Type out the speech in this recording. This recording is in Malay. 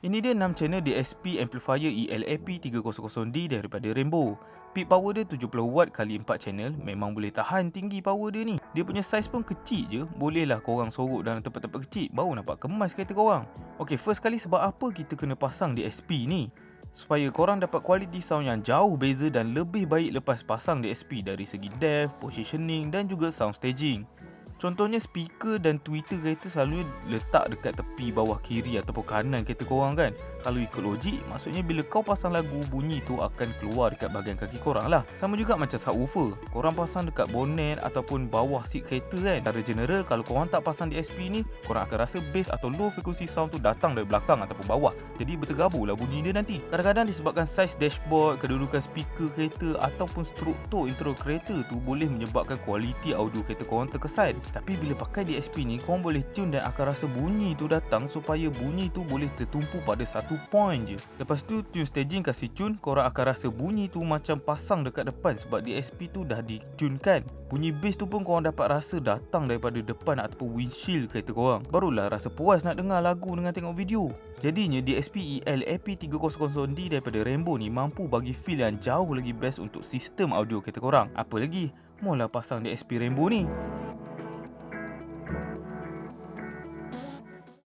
Ini dia 6 channel DSP amplifier ELAP300D daripada Rainbow. Peak power dia 70W kali 4 channel, memang boleh tahan tinggi power dia ni. Dia punya saiz pun kecil je, bolehlah korang sorok dalam tempat-tempat kecil, baru nampak kemas kereta korang. Ok, first kali sebab apa kita kena pasang DSP ni? Supaya korang dapat quality sound yang jauh beza dan lebih baik lepas pasang DSP dari segi depth, positioning dan juga sound staging. Contohnya speaker dan tweeter kereta selalu letak dekat tepi bawah kiri ataupun kanan kereta korang kan. Kalau ikut logik, maksudnya bila kau pasang lagu, bunyi tu akan keluar dekat bahagian kaki korang lah. Sama juga macam subwoofer, korang pasang dekat bonnet ataupun bawah seat kereta kan. Secara general, kalau korang tak pasang DSP ni, korang akan rasa bass atau low frequency sound tu datang dari belakang ataupun bawah. Jadi berterabur lah bunyi dia nanti. Kadang-kadang disebabkan saiz dashboard, kedudukan speaker kereta ataupun struktur intro kereta tu boleh menyebabkan kualiti audio kereta korang terkesan. Tapi bila pakai DSP ni, korang boleh tune dan akan rasa bunyi tu datang supaya bunyi tu boleh tertumpu pada satu point je. Lepas tu tune staging kasih tune, korang akan rasa bunyi tu macam pasang dekat depan sebab DSP tu dah ditunekan. Bunyi bass tu pun korang dapat rasa datang daripada depan ataupun windshield kereta korang. Barulah rasa puas nak dengar lagu dengan tengok video. Jadinya DSP ELAP300D daripada Rainbow ni mampu bagi feel yang jauh lagi best untuk sistem audio kereta korang. Apa lagi, mula pasang DSP Rainbow ni.